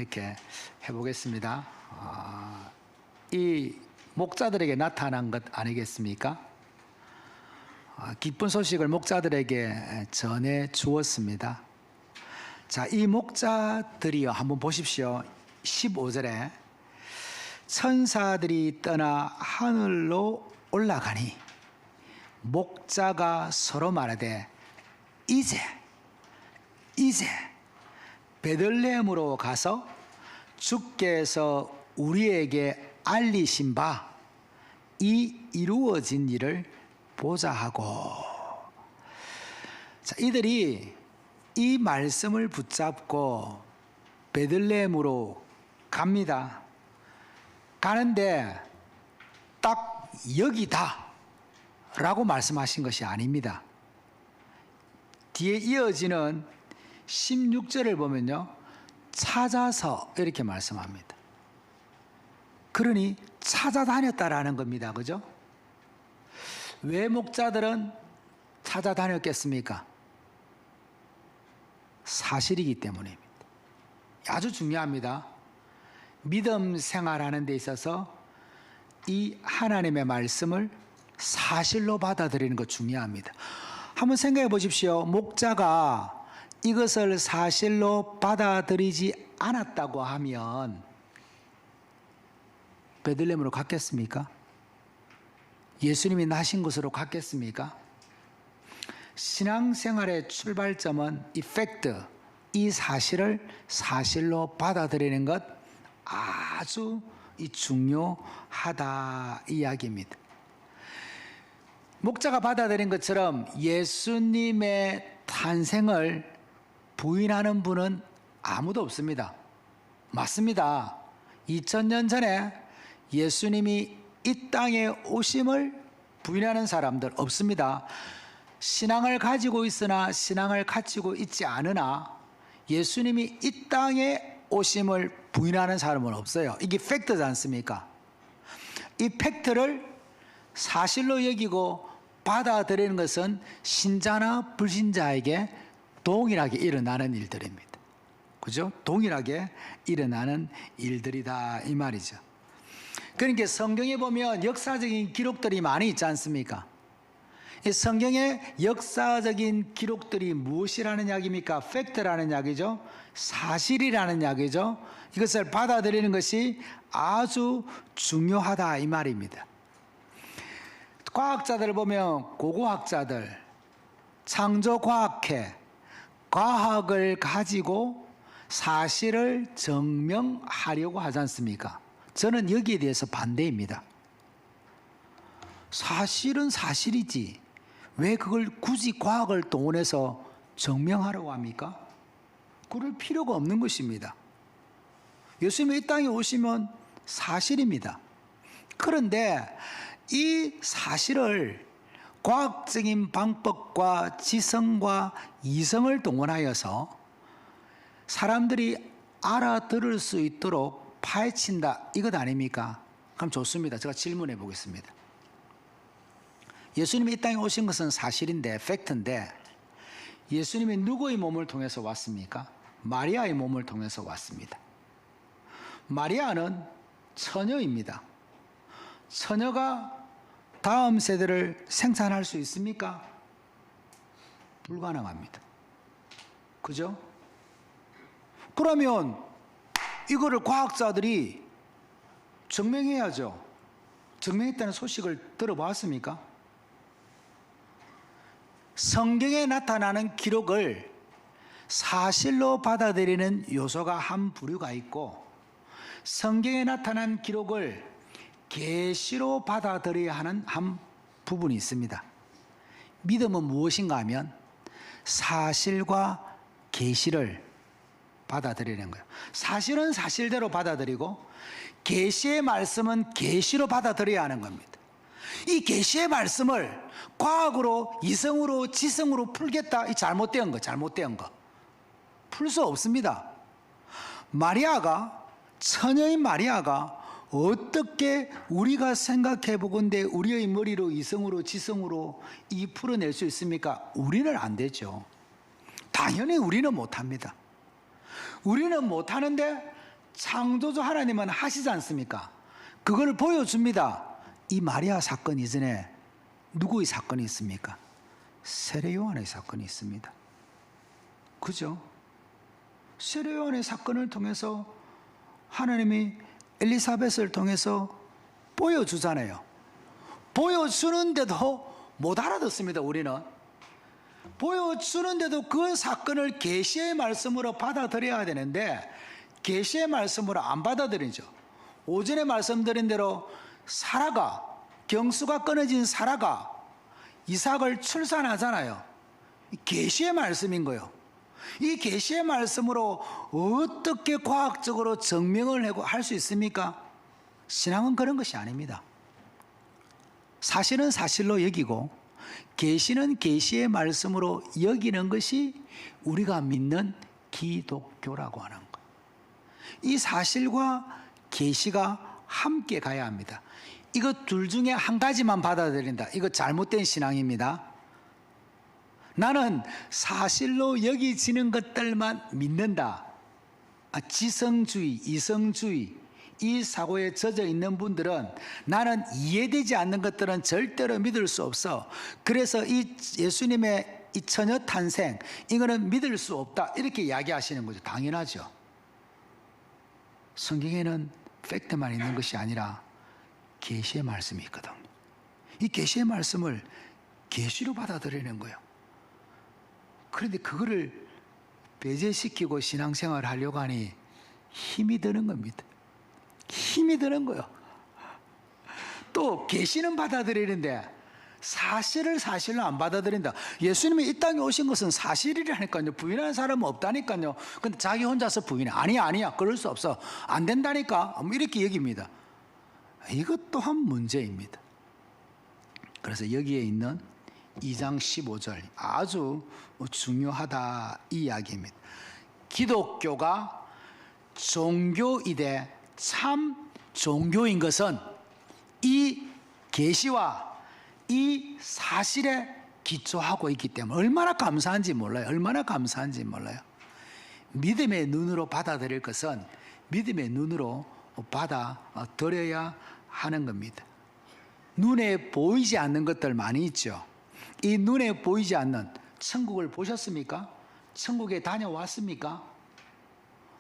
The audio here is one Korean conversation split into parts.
이렇게 해보겠습니다. 이 목자들에게 나타난 것 아니겠습니까? 기쁜 소식을 목자들에게 전해 주었습니다. 자, 이 목자들이요, 한번 보십시오. 15절에 천사들이 떠나 하늘로 올라가니 목자가 서로 말하되 이제 베들레헴으로 가서 주께서 우리에게 알리신 바 이 이루어진 일을 보자 하고. 자, 이들이 이 말씀을 붙잡고 베들레헴으로 갑니다. 가는데 딱 여기다 라고 말씀하신 것이 아닙니다. 뒤에 이어지는 16절을 보면요, 찾아서 이렇게 말씀합니다. 그러니 찾아다녔다라는 겁니다. 그죠? 왜 목자들은 찾아다녔겠습니까? 사실이기 때문입니다. 아주 중요합니다. 믿음 생활하는 데 있어서 이 하나님의 말씀을 사실로 받아들이는 것 중요합니다. 한번 생각해 보십시오. 목자가 이것을 사실로 받아들이지 않았다고 하면 베들레헴으로 갔겠습니까? 예수님이 나신 곳으로 갔겠습니까? 신앙생활의 출발점은 이 팩트, 이 사실을 사실로 받아들이는 것 아주 중요하다 이야기입니다. 목자가 받아들인 것처럼 예수님의 탄생을 부인하는 분은 아무도 없습니다. 맞습니다. 2000년 전에 예수님이 이 땅에 오심을 부인하는 사람들 없습니다. 신앙을 가지고 있으나 신앙을 갖추고 있지 않으나 예수님이 이 땅에 오심을 부인하는 사람은 없어요. 이게 팩트지 않습니까? 이 팩트를 사실로 여기고 받아들이는 것은 신자나 불신자에게 동일하게 일어나는 일들입니다. 그죠? 동일하게 일어나는 일들이다 이 말이죠. 그러니까 성경에 보면 역사적인 기록들이 많이 있지 않습니까? 이 성경의 역사적인 기록들이 무엇이라는 이야기입니까? 팩트라는 이야기죠. 사실이라는 이야기죠. 이것을 받아들이는 것이 아주 중요하다 이 말입니다. 과학자들을 보면 고고학자들, 창조과학회, 과학을 가지고 사실을 증명하려고 하지 않습니까? 저는 여기에 대해서 반대입니다. 사실은 사실이지 왜 그걸 굳이 과학을 동원해서 증명하려고 합니까? 그럴 필요가 없는 것입니다. 예수님이 이 땅에 오시면 사실입니다. 그런데 이 사실을 과학적인 방법과 지성과 이성을 동원하여서 사람들이 알아들을 수 있도록 파헤친다 이것 아닙니까? 그럼 좋습니다. 제가 질문해 보겠습니다. 예수님이 이 땅에 오신 것은 사실인데, 팩트인데 예수님이 누구의 몸을 통해서 왔습니까? 마리아의 몸을 통해서 왔습니다. 마리아는 처녀입니다. 처녀가 다음 세대를 생산할 수 있습니까? 불가능합니다. 그죠? 그러면 이거를 과학자들이 증명해야죠. 증명했다는 소식을 들어봤습니까? 성경에 나타나는 기록을 사실로 받아들이는 요소가 한 부류가 있고, 성경에 나타난 기록을 계시로 받아들여야 하는 한 부분이 있습니다. 믿음은 무엇인가 하면 사실과 계시를 받아들이는 거예요. 사실은 사실대로 받아들이고 계시의 말씀은 계시로 받아들여야 하는 겁니다. 이 계시의 말씀을 과학으로, 이성으로, 지성으로 풀겠다, 이 잘못된 거 풀 수 없습니다. 마리아가, 처녀인 마리아가 어떻게 우리가 생각해 보건대 우리의 머리로, 이성으로, 지성으로 이 풀어낼 수 있습니까? 우리는 안 되죠. 당연히 우리는 못합니다. 우리는 못하는데 창조주 하나님은 하시지 않습니까? 그걸 보여줍니다. 이 마리아 사건 이전에 누구의 사건이 있습니까? 세례 요한의 사건이 있습니다. 그죠? 세례 요한의 사건을 통해서 하나님이 엘리사벳을 통해서 보여주잖아요. 보여주는데도 못 알아듣습니다. 우리는 보여주는데도 그 사건을 계시의 말씀으로 받아들여야 되는데 계시의 말씀으로 안 받아들이죠. 오전에 말씀드린 대로 사라가, 경수가 끊어진 사라가 이삭을 출산하잖아요. 계시의 말씀인 거예요. 이 계시의 말씀으로 어떻게 과학적으로 증명을 할 수 있습니까? 신앙은 그런 것이 아닙니다. 사실은 사실로 여기고 계시는 계시의 말씀으로 여기는 것이 우리가 믿는 기독교라고 하는 거예요. 이 사실과 계시가 함께 가야 합니다. 이거 둘 중에 한 가지만 받아들인다. 이거 잘못된 신앙입니다. 나는 사실로 여기지는 것들만 믿는다. 지성주의, 이성주의 이 사고에 젖어 있는 분들은 나는 이해되지 않는 것들은 절대로 믿을 수 없어. 그래서 이 예수님의 이 처녀 탄생 이거는 믿을 수 없다. 이렇게 이야기하시는 거죠. 당연하죠. 성경에는 팩트만 있는 것이 아니라 계시의 말씀이 있거든. 이 계시의 말씀을 계시로 받아들이는 거예요. 그런데 그거를 배제시키고 신앙생활을 하려고 하니 힘이 드는 겁니다. 힘이 드는 거예요. 또 계시는 받아들이는데 사실을 사실로 안 받아들인다. 예수님이 이 땅에 오신 것은 사실이라니까요. 부인하는 사람은 없다니까요. 근데 자기 혼자서 부인해. 아니야 그럴 수 없어. 안 된다니까. 이렇게 여깁니다. 이것 또한 문제입니다. 그래서 여기에 있는 2장 15절 아주 중요하다 이 이야기입니다. 기독교가 종교이되 참 종교인 것은 이 계시와 이 사실에 기초하고 있기 때문에 얼마나 감사한지 몰라요. 얼마나 감사한지 몰라요. 믿음의 눈으로 받아들일 것은 믿음의 눈으로 받아들여야 하는 겁니다. 눈에 보이지 않는 것들 많이 있죠. 이 눈에 보이지 않는 천국을 보셨습니까? 천국에 다녀왔습니까?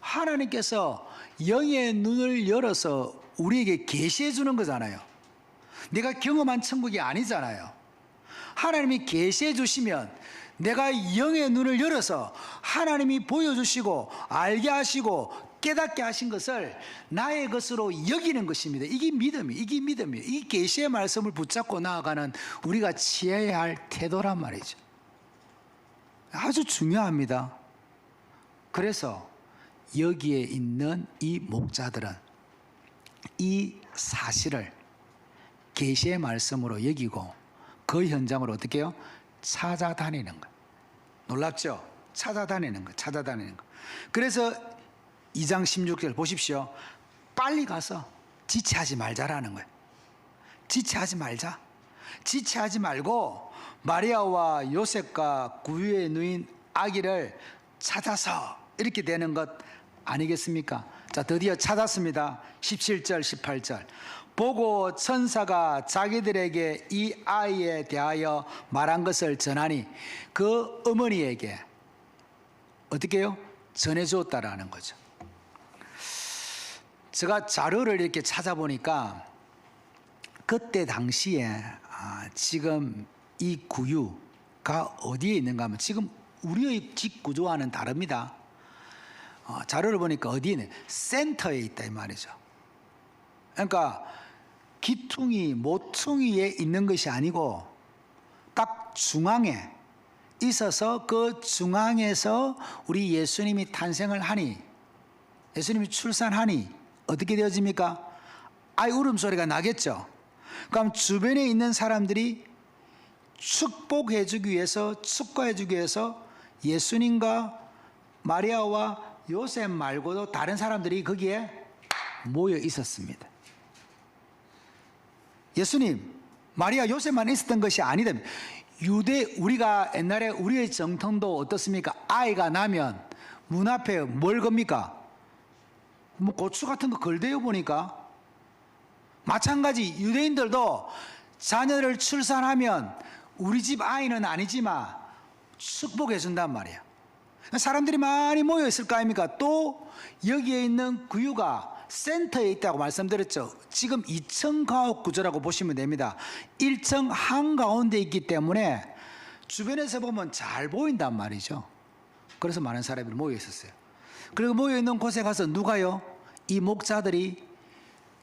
하나님께서 영의 눈을 열어서 우리에게 계시해 주는 거잖아요. 내가 경험한 천국이 아니잖아요. 하나님이 계시해 주시면 내가 영의 눈을 열어서 하나님이 보여주시고 알게 하시고 깨닫게 하신 것을 나의 것으로 여기는 것입니다. 이게 믿음이에요. 이 계시의 말씀을 붙잡고 나아가는 우리가 취해야 할 태도란 말이죠. 아주 중요합니다. 그래서 여기에 있는 이 목자들은 이 사실을 계시의 말씀으로 여기고 그 현장으로 어떻게 해요? 찾아다니는 거예요. 놀랍죠? 찾아다니는 거. 그래서 2장 16절 보십시오. 빨리 가서 지체하지 말자라는 거예요. 지체하지 말고 마리아와 요셉과 구유의 누인 아기를 찾아서 이렇게 되는 것 아니겠습니까? 자, 드디어 찾았습니다. 17절 18절 보고 천사가 자기들에게 이 아이에 대하여 말한 것을 전하니 그 어머니에게 어떻게 해요? 전해주었다라는 거죠. 제가 자료를 이렇게 찾아보니까 그때 당시에 지금 이 구유가 어디에 있는가 하면 지금 우리의 집 구조와는 다릅니다. 자료를 보니까 어디에 있는 센터에 있다 이 말이죠. 그러니까 기퉁이 모퉁이에 있는 것이 아니고 딱 중앙에 있어서 그 중앙에서 우리 예수님이 탄생을 하니 예수님이 출산하니 어떻게 되어집니까? 아이 울음소리가 나겠죠. 그럼 주변에 있는 사람들이 축복해주기 위해서 축하해주기 위해서 예수님과 마리아와 요셉 말고도 다른 사람들이 거기에 모여 있었습니다. 예수님, 마리아, 요셉만 있었던 것이 아니다. 우리가 옛날에 우리의 정통도 어떻습니까? 아이가 나면 문 앞에 뭘 겁니까? 뭐 고추 같은 거 걸대어 보니까. 마찬가지 유대인들도 자녀를 출산하면 우리 집 아이는 아니지만 축복해 준단 말이야. 사람들이 많이 모여 있을 거 아닙니까? 또 여기에 있는 구유가 센터에 있다고 말씀드렸죠. 지금 2층 가옥 구조라고 보시면 됩니다. 1층 한가운데 있기 때문에 주변에서 보면 잘 보인단 말이죠. 그래서 많은 사람들이 모여 있었어요. 그리고 모여 있는 곳에 가서 누가요? 이 목자들이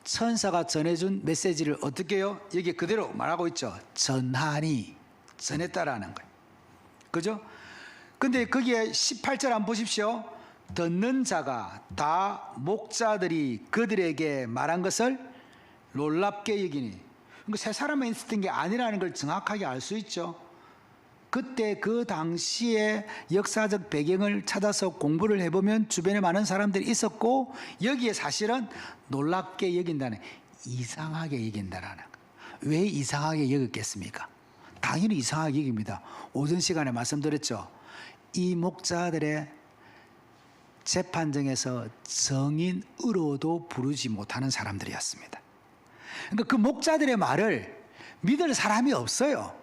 천사가 전해준 메시지를 어떻게 해요? 여기 그대로 말하고 있죠. 전하니, 전했다라는 거예요. 그죠? 근데 거기에 18절 한번 보십시오. 듣는 자가 다 목자들이 그들에게 말한 것을 놀랍게 여기니. 그러니까 세 사람만 있었던 게 아니라는 걸 정확하게 알 수 있죠. 그때 그 당시의 역사적 배경을 찾아서 공부를 해보면 주변에 많은 사람들이 있었고, 여기에 사실은 놀랍게 여긴다는, 이상하게 여긴다라는. 왜 이상하게 여겼겠습니까? 당연히 이상하게 여깁니다. 오전 시간에 말씀드렸죠. 이 목자들의 재판정에서 정인으로도 부르지 못하는 사람들이었습니다. 그러니까 그 목자들의 말을 믿을 사람이 없어요.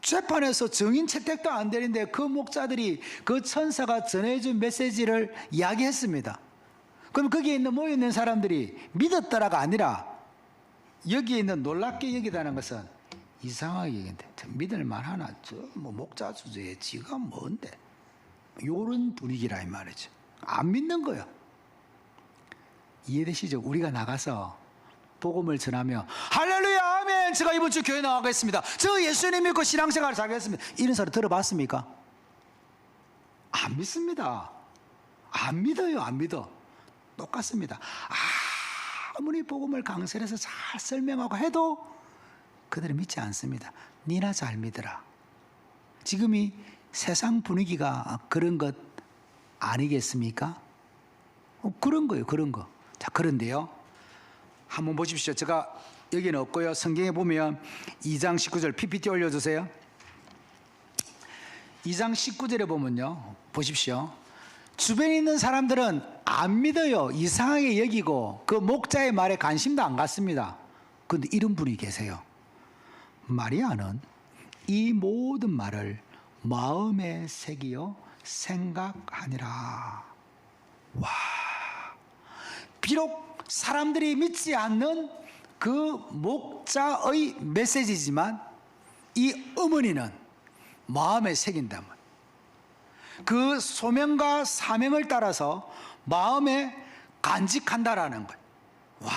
재판에서 증인 채택도 안 되는데 그 목자들이 그 천사가 전해준 메시지를 이야기했습니다. 그럼 거기에 있는 모여있는 사람들이 믿었다라가 아니라 여기에 있는 놀랍게 여기다는 것은 이상하게 여긴데, 믿을 만하나? 저 뭐 목자 주제에 지가 뭔데? 요런 분위기라 이 말이죠. 안 믿는 거예요. 이해되시죠? 우리가 나가서 복음을 전하며 할렐루야 아멘, 제가 이번 주 교회 나가겠습니다, 저 예수님 믿고 신앙생활을 잘하겠습니다, 이런 소리 들어봤습니까? 안 믿습니다. 안 믿어요. 안 믿어. 똑같습니다. 아무리 복음을 강설해서 잘 설명하고 해도 그들은 믿지 않습니다. 니나 잘 믿어라. 지금이 세상 분위기가 그런 것 아니겠습니까? 그런 거예요. 그런 거. 자, 그런데요, 한번 보십시오. 제가 여기는 없고요, 성경에 보면 2장 19절 PPT 올려주세요. 2장 19절에 보면요, 보십시오. 주변에 있는 사람들은 안 믿어요. 이상하게 여기고 그 목자의 말에 관심도 안 갖습니다. 그런데 이런 분이 계세요. 마리아는 이 모든 말을 마음에 새기어 생각하니라. 와, 비록 사람들이 믿지 않는 그 목자의 메시지지만 이 어머니는 마음에 새긴단 말이에요. 그 소명과 사명을 따라서 마음에 간직한다라는 거예요. 와,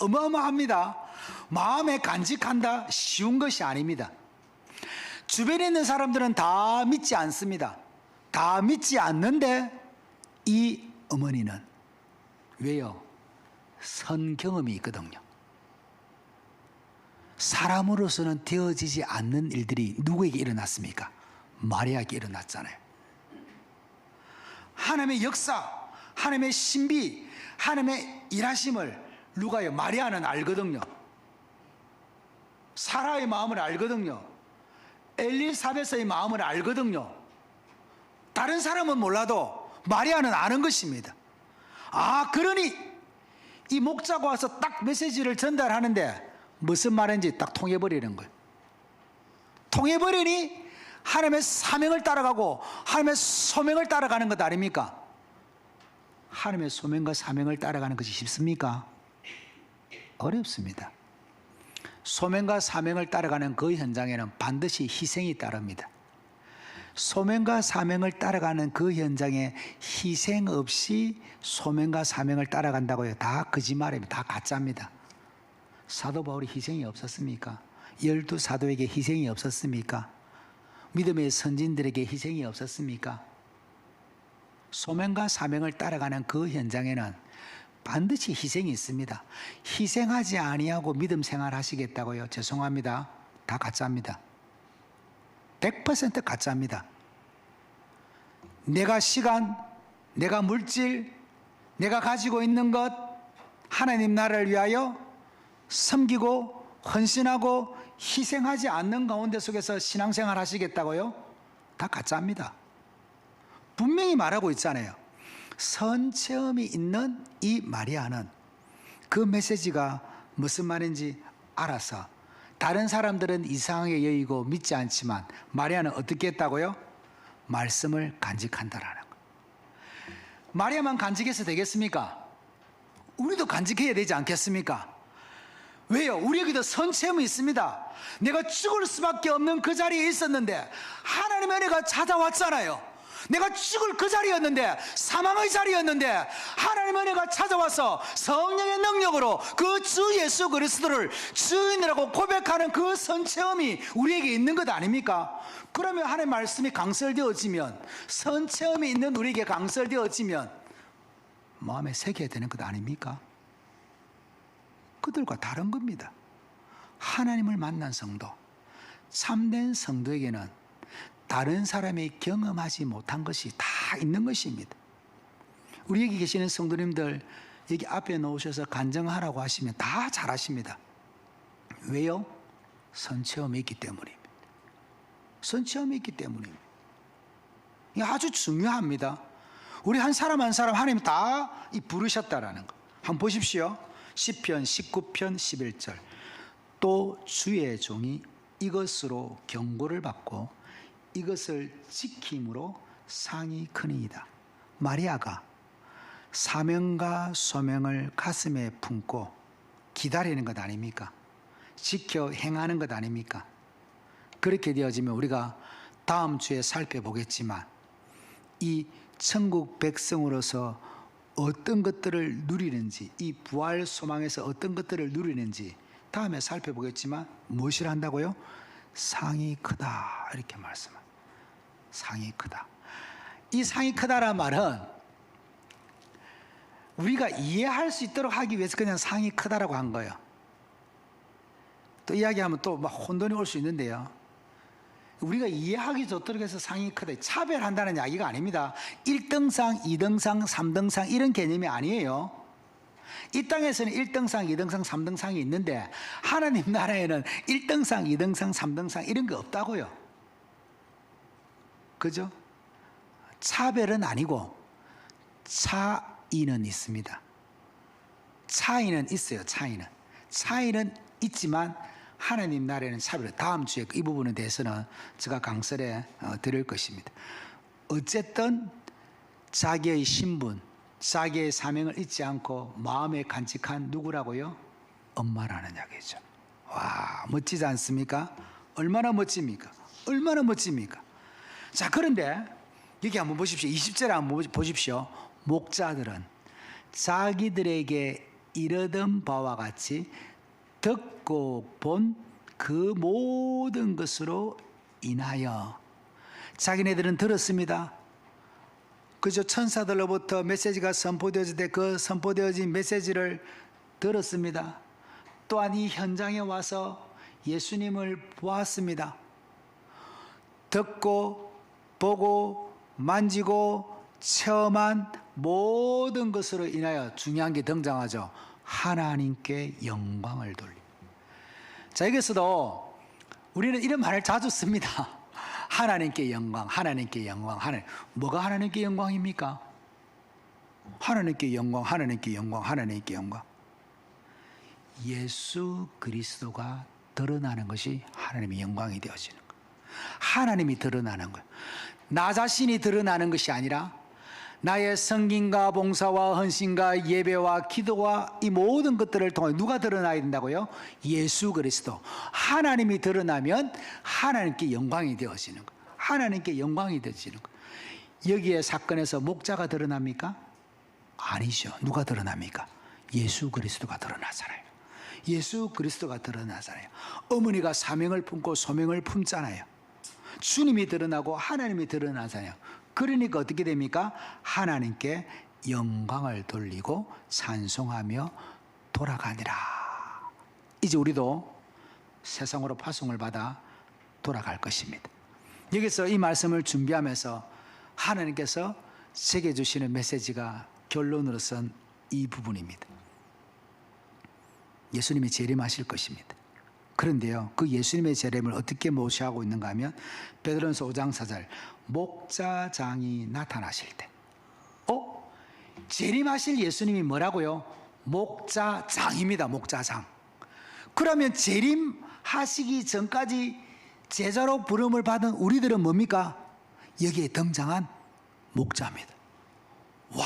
어마어마합니다. 마음에 간직한다 쉬운 것이 아닙니다. 주변에 있는 사람들은 다 믿지 않습니다. 다 믿지 않는데 이 어머니는 왜요? 선 경험이 있거든요. 사람으로서는 되어지지 않는 일들이 누구에게 일어났습니까? 마리아에게 일어났잖아요. 하나님의 역사, 하나님의 신비, 하나님의 일하심을 누가요? 마리아는 알거든요. 사라의 마음을 알거든요. 엘리사벳의 마음을 알거든요. 다른 사람은 몰라도 마리아는 아는 것입니다. 그러니 이 목자가 와서 딱 메시지를 전달하는데 무슨 말인지 딱 통해버리는 거예요. 통해버리니 하나님의 사명을 따라가고 하나님의 소명을 따라가는 것 아닙니까? 하나님의 소명과 사명을 따라가는 것이 쉽습니까? 어렵습니다. 소명과 사명을 따라가는 그 현장에는 반드시 희생이 따릅니다. 소명과 사명을 따라가는 그 현장에 희생 없이 소명과 사명을 따라간다고요? 다 거짓말입니다. 다 가짜입니다. 사도 바울이 희생이 없었습니까? 12사도에게 희생이 없었습니까? 믿음의 선진들에게 희생이 없었습니까? 소명과 사명을 따라가는 그 현장에는 반드시 희생이 있습니다. 희생하지 아니하고 믿음 생활하시겠다고요? 죄송합니다. 다 가짜입니다. 100% 가짜입니다. 내가 시간, 내가 물질, 내가 가지고 있는 것, 하나님 나라를 위하여 섬기고 헌신하고 희생하지 않는 가운데 속에서 신앙생활 하시겠다고요? 다 가짜입니다. 분명히 말하고 있잖아요. 선 체험이 있는 이 마리아는 그 메시지가 무슨 말인지 알아서, 다른 사람들은 이상하게 여기고 믿지 않지만 마리아는 어떻게 했다고요? 말씀을 간직한다라는 거. 마리아만 간직해서 되겠습니까? 우리도 간직해야 되지 않겠습니까? 왜요? 우리에게도 선체험이 있습니다. 내가 죽을 수밖에 없는 그 자리에 있었는데 하나님의 은혜가 찾아왔잖아요. 내가 죽을 그 자리였는데, 사망의 자리였는데 하나님의 은혜가 찾아와서 성령의 능력으로 그 주 예수 그리스도를 주인이라고 고백하는 그 선체험이 우리에게 있는 것 아닙니까? 그러면 하나님의 말씀이 강설되어지면, 선체험이 있는 우리에게 강설되어지면 마음에 새겨야 되는 것 아닙니까? 그들과 다른 겁니다. 하나님을 만난 성도, 참된 성도에게는 다른 사람이 경험하지 못한 것이 다 있는 것입니다. 우리 여기 계시는 성도님들 여기 앞에 놓으셔서 간증하라고 하시면 다 잘하십니다. 왜요? 선체험이 있기 때문입니다. 선체험이 있기 때문입니다. 이게 아주 중요합니다. 우리 한 사람 한 사람 하나님 다 부르셨다라는 거. 한번 보십시오. 시편 19편 11절. 또 주의 종이 이것으로 경고를 받고 이것을 지킴으로 상이 크니이다. 마리아가 사명과 소명을 가슴에 품고 기다리는 것 아닙니까? 지켜 행하는 것 아닙니까? 그렇게 되어지면 우리가 다음 주에 살펴보겠지만 이 천국 백성으로서 어떤 것들을 누리는지, 이 부활 소망에서 어떤 것들을 누리는지 다음에 살펴보겠지만 무엇을 한다고요? 상이 크다, 이렇게 말씀합니다. 상이 크다. 이 상이 크다라는 말은 우리가 이해할 수 있도록 하기 위해서 그냥 상이 크다라고 한 거예요. 또 이야기하면 또 막 혼돈이 올 수 있는데요, 우리가 이해하기 좋도록 해서 상이 크다, 차별한다는 이야기가 아닙니다. 1등상, 2등상, 3등상 이런 개념이 아니에요. 이 땅에서는 1등상, 2등상, 3등상이 있는데 하나님 나라에는 1등상, 2등상, 3등상 이런 게 없다고요. 그죠? 차별은 아니고 차이는 있습니다. 차이는 있어요. 차이는 있지만 하나님 나라에는 차별. 다음 주에 이 부분에 대해서는 제가 강설해 드릴 것입니다. 어쨌든 자기의 신분, 자기의 사명을 잊지 않고 마음에 간직한 누구라고요? 엄마라는 이야기죠. 와, 멋지지 않습니까? 얼마나 멋집니까? 얼마나 멋집니까? 자, 그런데 여기 한번 보십시오. 20절에 한번 보십시오. 목자들은 자기들에게 이르던 바와 같이 듣고 본 그 모든 것으로 인하여, 자기네들은 들었습니다. 그저 천사들로부터 메시지가 선포되어질 때 그 선포되어진 메시지를 들었습니다. 또한 이 현장에 와서 예수님을 보았습니다. 듣고 보고 만지고 체험한 모든 것으로 인하여 중요한 게 등장하죠. 하나님께 영광을 돌립니다. 자, 여기서도 우리는 이런 말을 자주 씁니다. 하나님께 영광, 하나님께 영광, 뭐가 하나님께 영광입니까? 하나님께 영광, 하나님께 영광, 하나님께 영광. 예수 그리스도가 드러나는 것이 하나님의 영광이 되어지는 거예요. 하나님이 드러나는 거예요. 나 자신이 드러나는 것이 아니라 나의 성김과 봉사와 헌신과 예배와 기도와 이 모든 것들을 통해 누가 드러나야 된다고요? 예수 그리스도. 하나님이 드러나면 하나님께 영광이 되어지는 거예요. 하나님께 영광이 되어지는 거예요. 여기에 사건에서 목자가 드러납니까? 아니죠. 누가 드러납니까? 예수 그리스도가 드러나잖아요. 예수 그리스도가 드러나잖아요. 어머니가 사명을 품고 소명을 품잖아요. 주님이 드러나고 하나님이 드러나잖아요. 그러니까 어떻게 됩니까? 하나님께 영광을 돌리고 찬송하며 돌아가니라. 이제 우리도 세상으로 파송을 받아 돌아갈 것입니다. 여기서 이 말씀을 준비하면서 하나님께서 제게 주시는 메시지가 결론으로선 이 부분입니다. 예수님이 재림하실 것입니다. 그런데요, 그 예수님의 재림을 어떻게 모시하고 있는가 하면 베드로전서 5장 4절, 목자장이 나타나실 때, 재림하실 예수님이 뭐라고요? 목자장입니다. 목자장. 그러면 재림하시기 전까지 제자로 부름을 받은 우리들은 뭡니까? 여기에 등장한 목자입니다. 와,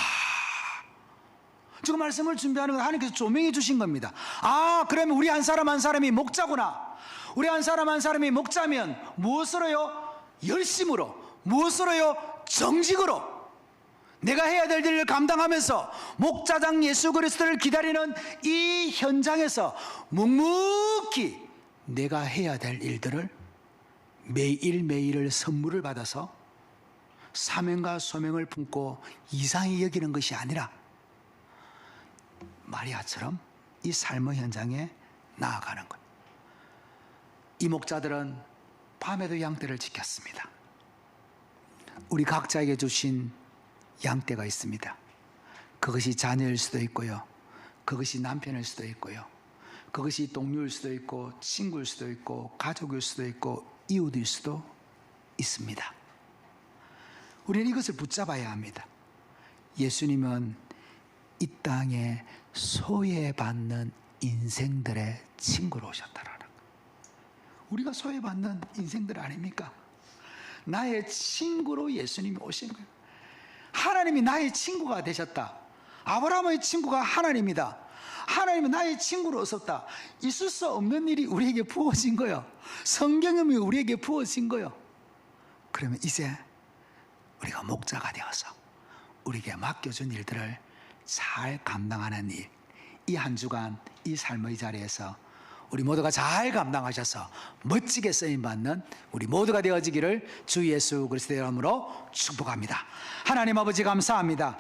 지금 말씀을 준비하는 건 하나님께서 조명해 주신 겁니다. 아, 그러면 우리 한 사람 한 사람이 목자구나. 우리 한 사람 한 사람이 목자면 무엇으로요? 열심으로. 무엇으로요? 정직으로. 내가 해야 될 일을 감당하면서 목자장 예수 그리스도를 기다리는 이 현장에서 묵묵히 내가 해야 될 일들을 매일매일을 선물을 받아서 사명과 소명을 품고 이상히 여기는 것이 아니라 마리아처럼 이 삶의 현장에 나아가는 것. 이 목자들은 밤에도 양떼를 지켰습니다. 우리 각자에게 주신 양떼가 있습니다. 그것이 자녀일 수도 있고요, 그것이 남편일 수도 있고요, 그것이 동료일 수도 있고 친구일 수도 있고 가족일 수도 있고 이웃일 수도 있습니다. 우리는 이것을 붙잡아야 합니다. 예수님은 이 땅에 소외받는 인생들의 친구로 오셨다라는 거. 우리가 소외받는 인생들 아닙니까? 나의 친구로 예수님이 오신 거예요. 하나님이 나의 친구가 되셨다. 아브라함의 친구가 하나님이다. 하나님은 나의 친구로 오셨다. 있을 수 없는 일이 우리에게 부어진 거예요. 성경음이 우리에게 부어진 거예요. 그러면 이제 우리가 목자가 되어서 우리에게 맡겨준 일들을 잘 감당하는 일, 이 한 주간 이 삶의 자리에서 우리 모두가 잘 감당하셔서 멋지게 쓰임받는 우리 모두가 되어지기를 주 예수 그리스도의 이름으로 축복합니다. 하나님 아버지 감사합니다.